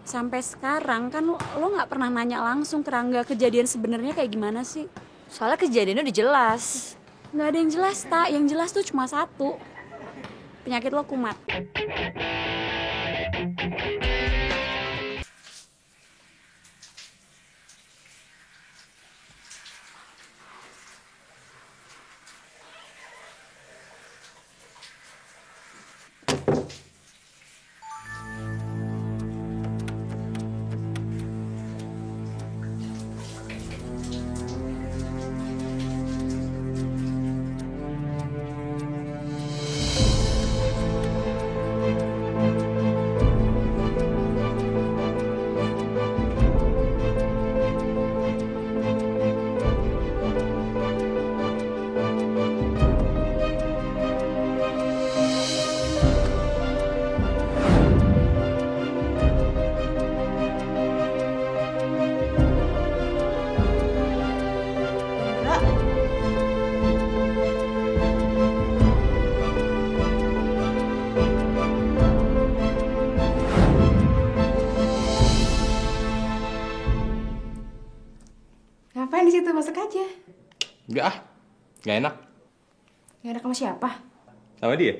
Sampai sekarang kan lo nggak pernah nanya langsung ke Rangga kejadian sebenarnya kayak gimana sih? Soalnya kejadiannya udah jelas. Nggak ada yang jelas, Tak. Yang jelas tuh cuma satu. Penyakit lo kumat. Ngapain di situ? Masuk aja. Enggak ah, nggak enak. Gak enak sama siapa? Sama dia?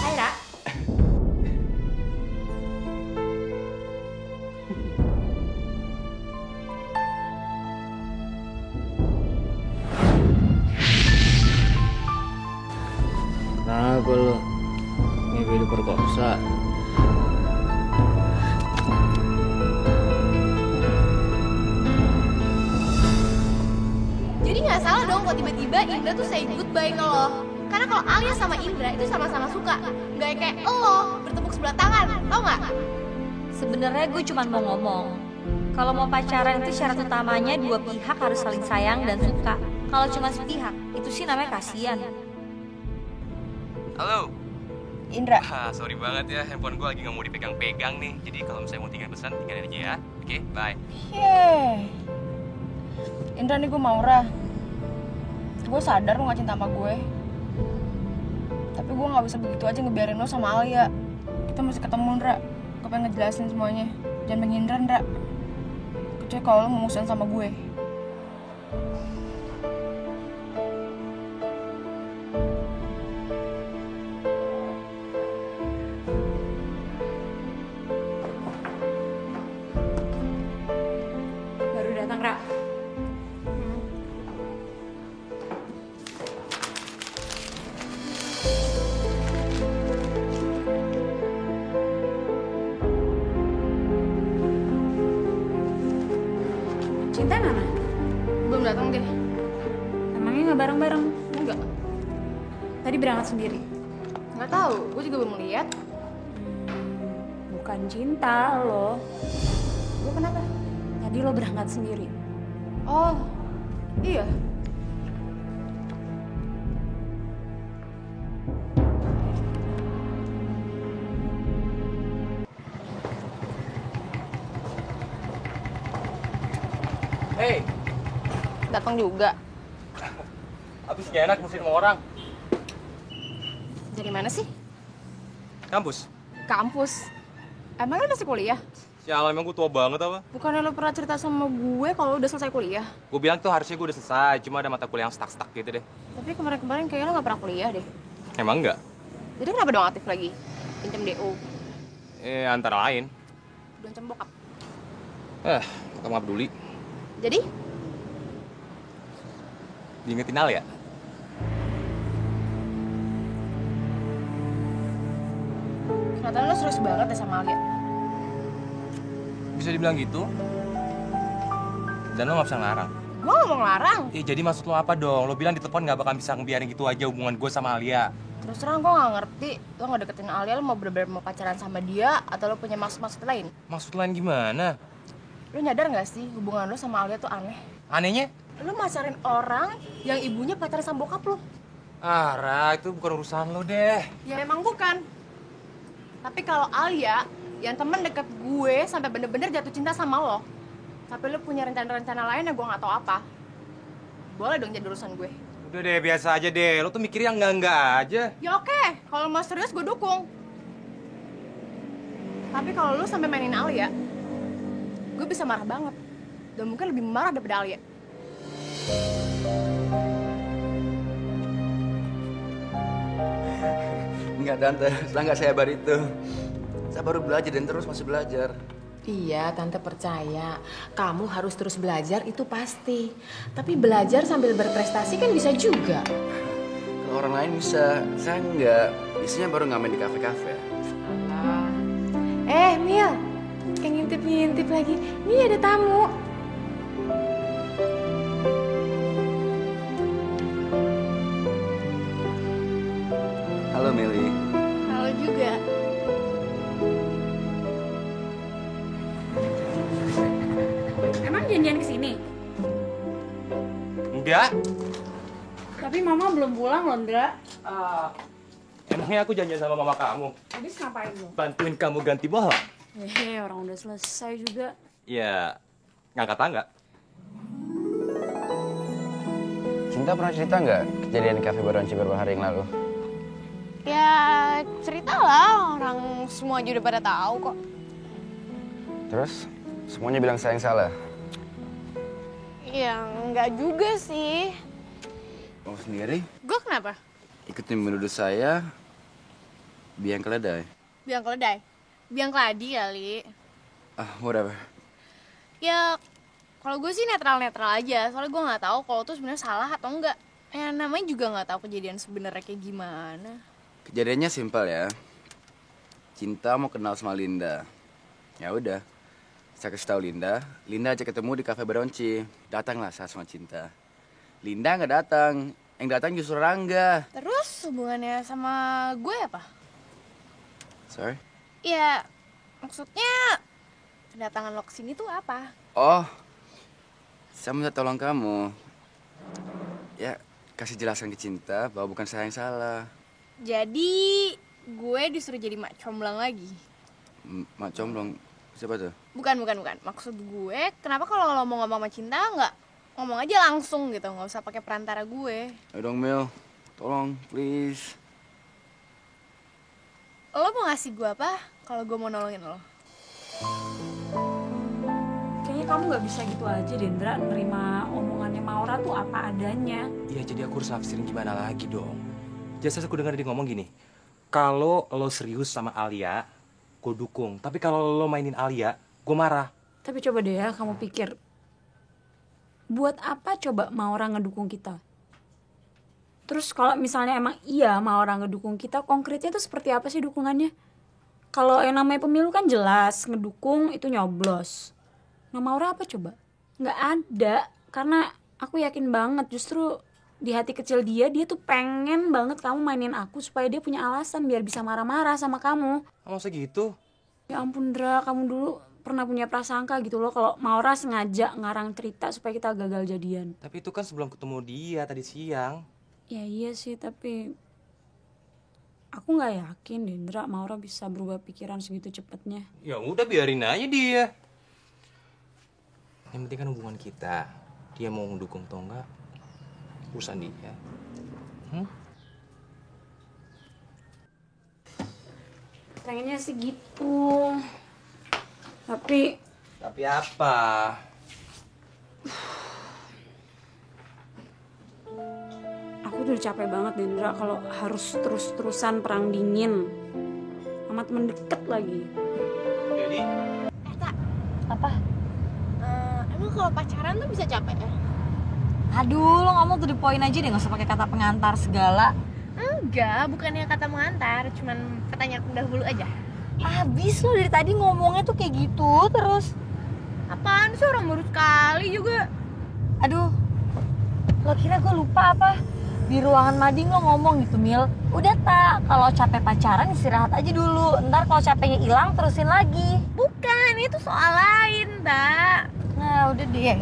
Hai, Ra. Kenapa lo? Mimpi diperkosa? Jadi nggak salah dong kalau tiba-tiba Indra tuh say goodbye ke lo. Karena kalau Alia sama Indra itu sama-sama suka. Nggak kayak lo bertepuk sebelah tangan, tau nggak? Sebenarnya gue cuma mau ngomong. Kalau mau pacaran itu syarat utamanya dua pihak harus saling sayang dan suka. Kalau cuma sepihak, itu sih namanya kasihan. Halo. Indra. Sorry banget ya, handphone gue lagi nggak mau dipegang-pegang nih. Jadi kalau misalnya mau tinggal pesan, tinggalin aja ya. Oke, bye. Indra, nih gue Maura. Gue sadar lo gak cinta sama gue. Tapi gue gak bisa begitu aja ngebiarin lo sama Alia. Kita mesti ketemu, Indra. Gue pengen ngejelasin semuanya. Jangan menghindar, Indra. Kecuali kalau lo mau musuhan sama gue. Baru datang, Ra. Cinta mana? Belum datang deh. Emangnya nggak bareng-bareng? Enggak. Tadi berangkat sendiri. Nggak tahu. Gue juga belum lihat. Bukan cinta lo. Gue kenapa? Tadi lo berangkat sendiri. Oh, iya. Hey, Datang juga. habis nggak enak mesti sama orang. Dari mana sih? Kampus. Kampus. Emang lo masih kuliah? Sialan, emang gue tua banget apa? Bukannya lo pernah cerita sama gue kalau lo udah selesai kuliah? Gue bilang tuh harusnya gue udah selesai, cuma ada mata kuliah yang stuck-stuck gitu deh. Tapi kemarin-kemarin kayaknya lo gak pernah kuliah deh. Emang enggak? Jadi kenapa dong aktif lagi? Pinjam DO. Antara lain. Belum cembokap. Kita nggak peduli. Jadi? Diingetin Al ya? Kelihatannya lo serius banget deh sama Alia. Bisa dibilang gitu. Dan lo nggak bisa ngelarang. Gue gak mau ngelarang. Jadi maksud lo apa dong? Lo bilang di telepon nggak bakal bisa ngebiarin gitu aja hubungan gue sama Alia. Terus terang gue gak ngerti. Lo gak deketin Alia, lo mau bener-bener mau pacaran sama dia atau lo punya maksud-maksud lain? Maksud lain gimana? Lo nyadar gak sih hubungan lo sama Alia tuh aneh? Anehnya? Lo macarin orang yang ibunya pacaran sama bokap lo. Ra, itu bukan urusan lo deh. Ya memang bukan. Tapi kalau Alia, yang temen deket gue sampai bener-bener jatuh cinta sama lo, tapi lo punya rencana-rencana lain yang gue gak tahu apa, boleh dong jadi urusan gue. Udah deh, biasa aja deh. Lo tuh mikirnya enggak-enggak aja. Ya oke, kalau mau serius gue dukung. Tapi kalau lu sampai mainin Alia, gue bisa marah banget. Dan mungkin lebih marah daripada Alia. Enggak tante, setelah nggak saya baru itu. Saya baru belajar dan terus masih belajar. Iya, Tante percaya. Kamu harus terus belajar itu pasti. Tapi belajar sambil berprestasi kan bisa juga. Kalau orang lain bisa, saya enggak. Biasanya baru ngamen di kafe-kafe. Mil, kayak ngintip-ngintip lagi. Nih ada tamu. Halo Meli. Halo juga. Emang janjian kesini? Enggak. Tapi mama belum pulang loh, Ndra. Emangnya aku janjian sama mama kamu? Habis ngapain lo? Bantuin kamu ganti bola? Orang udah selesai juga. Ya, ngangkat tangga. Cinta pernah cerita nggak kejadian di kafe Baronci beberapa hari yang lalu? Ya cerita lah, orang semua aja udah pada tahu kok. Terus semuanya bilang saya yang salah. Ya enggak juga sih. Kamu sendiri Gue kenapa? ikutin menuduh saya biang keledai. Biang keledai? Biang keladi kali. Whatever. Ya kalau gue sih netral-netral aja. Soalnya gue nggak tahu kalau tuh sebenarnya salah atau enggak. Ya namanya juga nggak tahu kejadian sebenarnya kayak gimana. Kejadiannya simpel ya. Cinta mau kenal sama Linda. Ya udah. Saya kasih tahu Linda ajak ketemu di kafe Baronci. Datanglah saya sama Cinta. Linda nggak datang. Yang datang justru Rangga. Terus hubungannya sama gue apa? Sorry? Ya maksudnya kedatangan lo kesini tuh apa? Oh, saya minta tolong kamu. Ya, kasih jelasan ke Cinta bahwa bukan saya yang salah. Jadi gue disuruh jadi mak comblang lagi. Mak Comblong, siapa tuh? Bukan. Maksud gue, kenapa kalau lo mau ngomong sama Cinta nggak ngomong aja langsung gitu, nggak usah pakai perantara gue. Ayo dong Mel, tolong please. Lo mau ngasih gue apa kalau gue mau nolongin lo? Kayaknya kamu nggak bisa gitu aja, Dendra, nerima omongannya Maura tuh apa adanya. Iya, jadi aku harus nafsirin gimana lagi dong. Jasa aku dengar dia ngomong gini, kalau lo serius sama Alia, gue dukung. Tapi kalau lo mainin Alia, gue marah. Tapi coba deh ya kamu pikir, buat apa coba Maura ngedukung kita? Terus kalau misalnya emang iya Maura ngedukung kita, konkretnya tuh seperti apa sih dukungannya? Kalau yang namanya pemilu kan jelas, ngedukung itu nyoblos. Nah Maura apa coba? Nggak ada, karena aku yakin banget justru di hati kecil dia tuh pengen banget kamu mainin aku supaya dia punya alasan biar bisa marah-marah sama kamu. Masa gitu? Ya ampun Dra, kamu dulu pernah punya prasangka gitu loh kalau Maura sengaja ngarang cerita supaya kita gagal jadian. Tapi itu kan sebelum ketemu dia tadi siang. Ya iya sih, tapi aku nggak yakin Dendra Maura bisa berubah pikiran segitu cepatnya. Ya udah biarin aja dia. Yang penting kan hubungan kita. Dia mau mendukung atau enggak, urusan dia. Pengennya sih gitu. Tapi apa? aku tuh udah capek banget Dendra kalau harus terus-terusan perang dingin sama temen deket lagi. Jadi? Apa? Emang kalau pacaran tuh bisa capek ya? Aduh, lo ngomong to the point aja deh, gak usah pakai kata pengantar segala. Enggak, bukannya kata mengantar, cuman pertanyaan pendahulu aja. Abis lo dari tadi ngomongnya tuh kayak gitu terus. Apaan sih, orang baru sekali juga. Aduh, lo kira gue lupa apa? Di ruangan mading lo ngomong gitu, Mil. Udah tak, kalau capek pacaran istirahat aja dulu. Ntar kalau capeknya hilang terusin lagi. Bukan, itu soal lain, Tak. Nah, udah deh.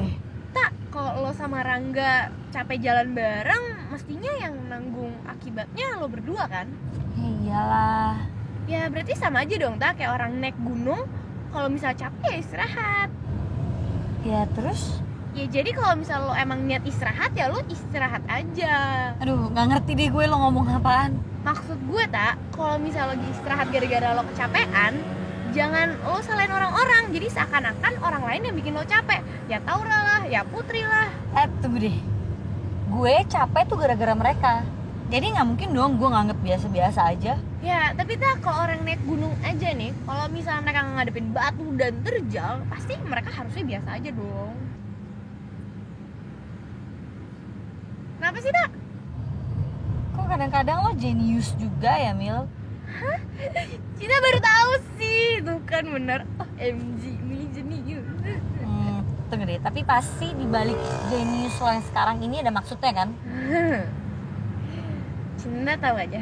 Tak, kalau lo sama Rangga capek jalan bareng, mestinya yang nanggung akibatnya lo berdua kan? Ya iyalah. Ya berarti sama aja dong, Tak. Kayak orang naik gunung, kalau misal capek ya istirahat. Ya terus? Ya jadi kalau misal lo emang niat istirahat, ya lo istirahat aja. Aduh, gak ngerti deh gue lo ngomong apaan. Maksud gue, Tak, kalau misal lagi istirahat gara-gara lo kecapean, jangan lo salahin orang-orang. Jadi seakan-akan orang lain yang bikin lo capek. Ya Taura lah, ya Putri lah. Tunggu deh. Gue capek tuh gara-gara mereka. Jadi nggak mungkin dong gue nganggep biasa-biasa aja. Ya, tapi kalau orang naik gunung aja nih, kalau misalnya mereka ngadepin batu dan terjal, pasti mereka harusnya biasa aja dong. Kenapa sih, Tak? Kok kadang-kadang lo jenius juga ya, Mil? Hah? Cinta baru tahu sih. Tuh kan bener. OMG, Mili jenius. Tunggu deh, tapi pasti dibalik jenius lo yang sekarang ini ada maksudnya kan? Cinta tahu aja.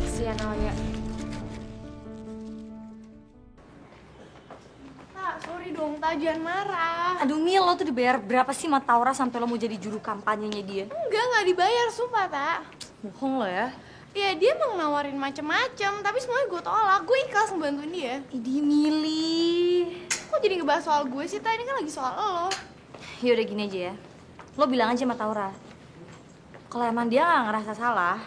Kasihan Alia. Tak, sorry dong, Tak, jangan marah. Aduh Mil, lo tuh dibayar berapa sih sama Taura sampai lo mau jadi juru kampanyenya dia? Enggak dibayar, sumpah, Tak. Bohong lo ya. Ya, dia emang nawarin macem-macem, tapi semuanya gue tolak. Gue ikhlas ngebantuin dia. Idi Mili. Kok jadi ngebahas soal gue sih, Tak? Ini kan lagi soal lo. Yaudah gini aja ya. Lo bilang aja sama Taura. Kalau emang dia gak ngerasa salah,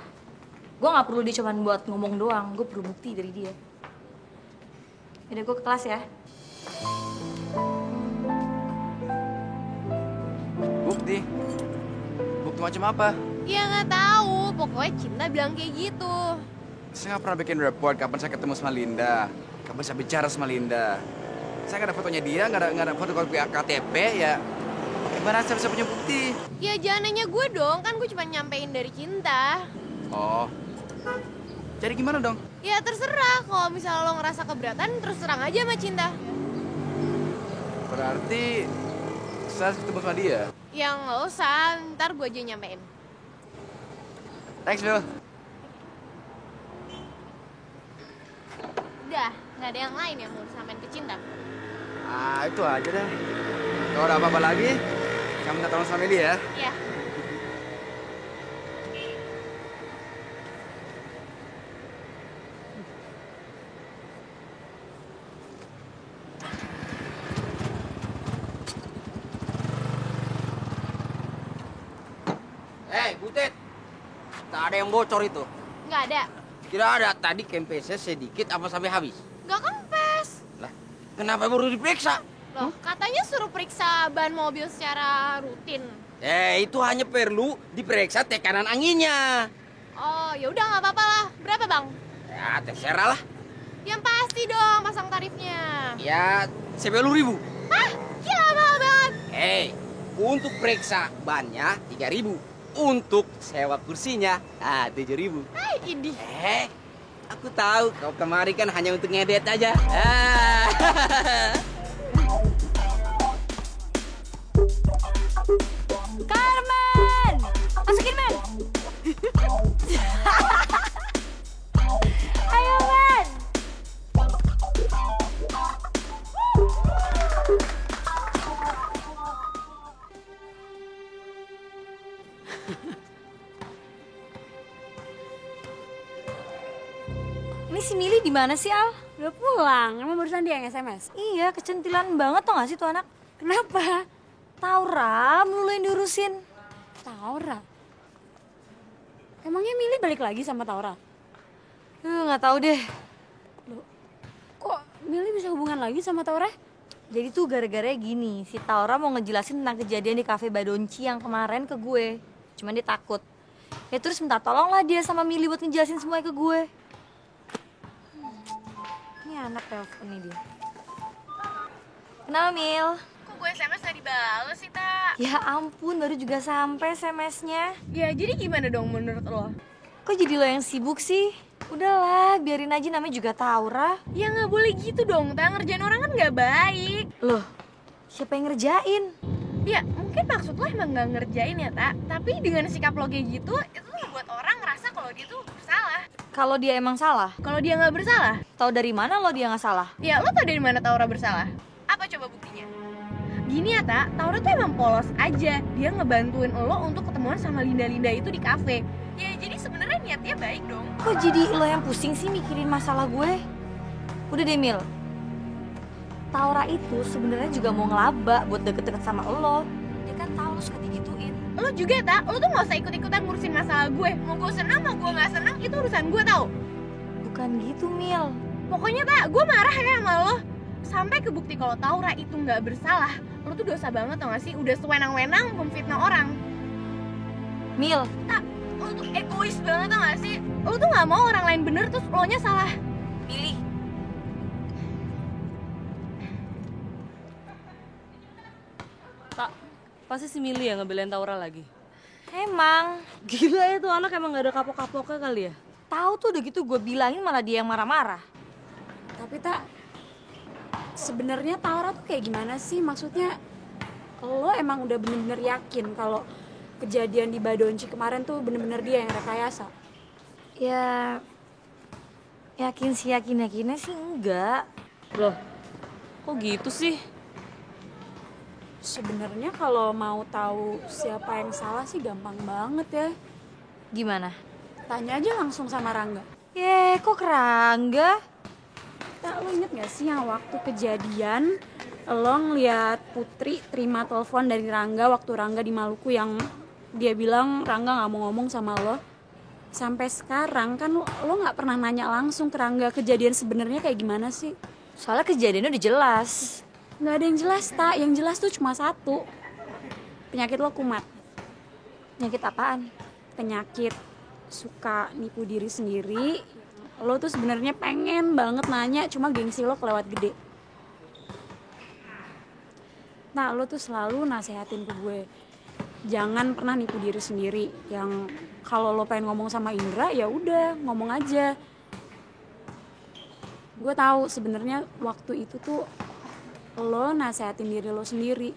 gue gak perlu dia cuma buat ngomong doang. Gue perlu bukti dari dia. Yaudah gue ke kelas ya. Bukti? Bukti macam apa? Ya nggak tahu, pokoknya Cinta bilang kayak gitu. Saya nggak pernah bikin report kapan saya ketemu sama Linda, kapan saya bicara sama Linda. Saya nggak ada fotonya dia, nggak ada fotokopi KTP ya. Gimana saya bisa punya bukti? Ya jangan nanya gue dong, kan gue cuma nyampein dari Cinta. Oh, jadi gimana dong? Ya terserah, kalau misalnya lo ngerasa keberatan, terus terang aja sama Cinta. Berarti saya harus ketemu sama dia. Yang nggak usah, ntar gue aja nyampein. Thanks, Bill. Udah, nggak ada yang lain yang mau disampaikan ke Cinta. Ah, itu aja deh. Kalau ada apa-apa lagi, kamu minta tolong sama dia ya. Ya. Butet, tak ada yang bocor itu. Nggak ada. Tidak ada, tadi kempesnya sedikit apa sampai habis. Nggak kempes. Lah, kenapa baru diperiksa? Loh, katanya suruh periksa ban mobil secara rutin. Itu hanya perlu diperiksa tekanan anginnya. Oh, ya udah nggak apa-apa lah. Berapa, Bang? Ya, terserah lah. Yang pasti dong pasang tarifnya. Ya, 10.000. Hah? Gila mahal banget. Untuk periksa bannya 3.000. Untuk sewa kursinya 7.000. Ini. Aku tahu kau kemari kan hanya untuk ngedit aja. Carmen! Masukin, Men! Ayo, Men! Ini si Mili di mana sih, Al? Udah pulang, emang barusan dia yang SMS? Iya, kecentilan banget tau gak sih tuh anak? Kenapa? Taura, melulu yang diurusin. Taura? Emangnya Mili balik lagi sama Taura? Nggak tahu deh. Loh, kok Mili bisa hubungan lagi sama Taura? Jadi tuh gara-gara gini, si Taura mau ngejelasin tentang kejadian di Cafe Badonci yang kemarin ke gue. Cuman dia takut. Ya terus minta tolong lah dia sama Mili buat ngejelasin semuanya ke gue. Ini anak telepon nih dia. Kenapa, Mil? Kok gue SMS nggak dibales sih, Tak? Ya ampun, baru juga sampai SMS-nya. Ya, jadi gimana dong menurut lo? Kok jadi lo yang sibuk sih? Udahlah, biarin aja, namanya juga Taura. Ya nggak boleh gitu dong, Tak. Ngerjain orang kan nggak baik. Loh, siapa yang ngerjain? Ya, mungkin maksud lo emang nggak ngerjain ya, Tak. Tapi dengan sikap lo kayak gitu, itu tuh ngebuat orang ngerasa kalau dia tuh bersalah. Kalau dia emang salah? Kalau dia nggak bersalah? Tahu dari mana lo dia nggak salah? Ya, lo tau dari mana Taura bersalah? Apa coba buktinya? Gini ya, Tak, Taura tuh emang polos aja. Dia ngebantuin lo untuk ketemuan sama Linda-Linda itu di kafe. Ya jadi sebenarnya niatnya baik dong. Kok jadi lo yang pusing sih mikirin masalah gue? Udah deh Mil, Taura itu sebenarnya juga mau ngelaba buat deket-deket sama lo. Dia kan tahu lo suka digituin. Lo juga, Tak, lo tuh gak usah ikut-ikutan ngurusin masalah gue. Mau gue senang, mau gue gak senang, itu urusan gue tau. Bukan gitu Mil. Pokoknya, Tak, gue marah ya sama lo. Sampai kebukti kalau Taura itu gak bersalah. Lo tuh dosa banget tau gak sih? Udah sewenang-wenang memfitnah orang. Mil, Tak, lo tuh egois banget tau gak sih? Lo tuh gak mau orang lain bener terus lo nya salah. pilih. Tak, pasti si Mili yang ngebelain Taura lagi. Emang, Gila ya tuh anak emang gak ada kapok-kapoknya kali ya? tahu tuh udah gitu gue bilangin malah dia yang marah-marah. Tapi Tak, sebenarnya Taura tuh kayak gimana sih? Maksudnya lo emang udah bener-bener yakin kalau kejadian di Badonci kemarin tuh bener-bener dia yang rekayasa? Ya, yakinnya sih enggak. Loh, kok gitu sih? Sebenarnya kalau mau tahu siapa yang salah sih gampang banget ya. Gimana? Tanya aja langsung sama Rangga. Kok Kerangga? Tak, lo inget gak sih yang waktu kejadian lo ngeliat Putri terima telepon dari Rangga waktu Rangga di Maluku yang dia bilang Rangga gak mau ngomong sama lo? Sampai sekarang kan lo gak pernah nanya langsung ke Rangga kejadian sebenarnya kayak gimana sih? Soalnya kejadiannya udah jelas. Gak ada yang jelas, Tak. Yang jelas tuh cuma satu. Penyakit lo kumat. Penyakit apaan? Penyakit suka nipu diri sendiri. Lo tuh sebenarnya pengen banget nanya, cuma gengsi lo kelewat gede. Nah, lo tuh selalu nasehatin ke gue, jangan pernah nipu diri sendiri. Yang kalau lo pengen ngomong sama Indra, ya udah ngomong aja. Gue tahu sebenarnya waktu itu tuh lo nasehatin diri lo sendiri.